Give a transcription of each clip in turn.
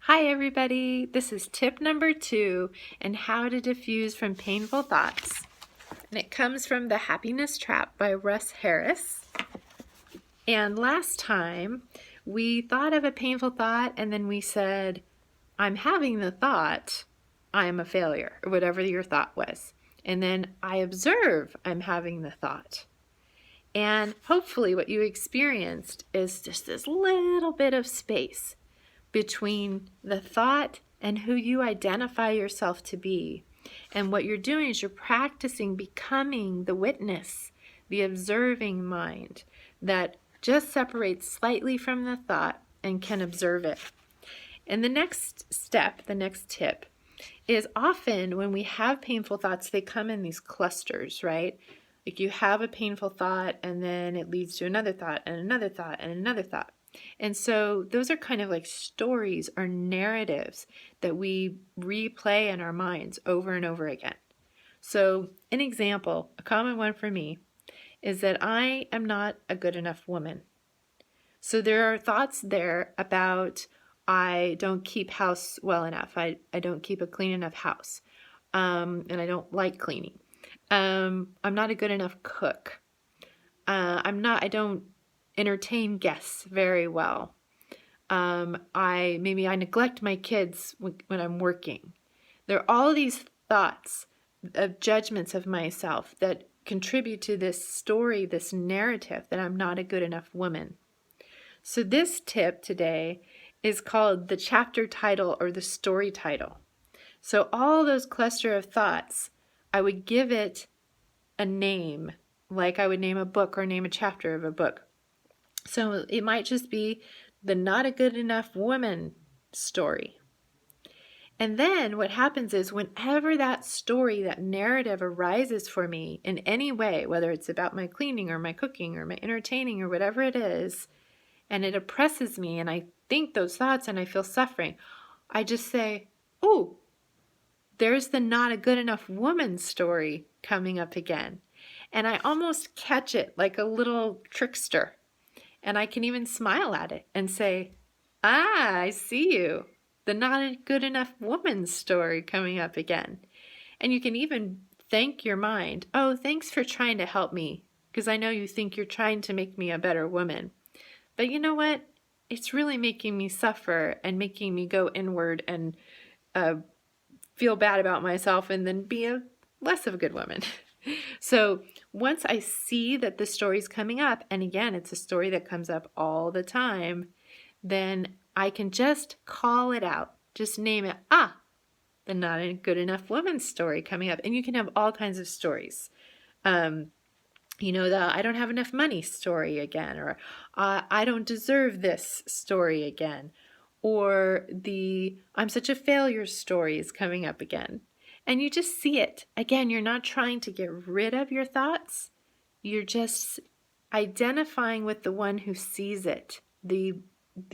Hi everybody, this is tip number 2 in how to diffuse from painful thoughts. And it comes from The Happiness Trap by Russ Harris. And last time we thought of a painful thought and then we said, I'm having the thought, I'm a failure, or whatever your thought was. And then I observe I'm having the thought. And hopefully what you experienced is just this little bit of space between the thought and who you identify yourself to be. And what you're doing is you're practicing becoming the witness, the observing mind that just separates slightly from the thought and can observe it. And the next step, the next tip, is often when we have painful thoughts, they come in these clusters, right? Like you have a painful thought and then it leads to another thought and another thought and another thought. And so those are kind of like stories or narratives that we replay in our minds over and over again. So an example, a common one for me, is that I am not a good enough woman. So there are thoughts there about I don't keep I don't keep a clean enough house, and I don't like cleaning. I'm not a good enough cook. I don't entertain guests very well. I neglect my kids when I'm working. There are all these thoughts of judgments of myself that contribute to this story, this narrative that I'm not a good enough woman. So this tip today is called the chapter title or the story title. So all those cluster of thoughts, I would give it a name, like I would name a book or name a chapter of a book. So it might just be the not a good enough woman story. And then what happens is whenever that story, that narrative arises for me in any way, whether it's about my cleaning or my cooking or my entertaining or whatever it is, and it oppresses me and I think those thoughts and I feel suffering, I just say, oh, there's the not a good enough woman story coming up again. And I almost catch it like a little trickster. And I can even smile at it and say, I see you. The not a good enough woman story coming up again. And you can even thank your mind. Oh, thanks for trying to help me, because I know you think you're trying to make me a better woman. But you know what? It's really making me suffer and making me go inward and feel bad about myself and then be less of a good woman. So once I see that the story's coming up, and again, it's a story that comes up all the time, then I can just call it out. Just name it. The not a good enough woman story coming up. And you can have all kinds of stories. The I don't have enough money story again, or I don't deserve this story again, or the I'm such a failure story is coming up again. And you just see it. Again, you're not trying to get rid of your thoughts. You're just identifying with the one who sees it, the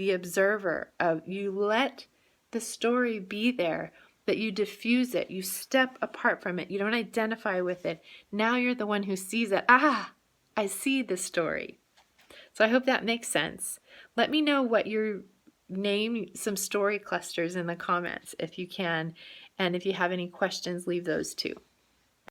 observer. You let the story be there, that you diffuse it. You step apart from it. You don't identify with it. Now you're the one who sees it. I see the story. So I hope that makes sense. Let me know what your name some story clusters in the comments if you can. And if you have any questions, leave those too.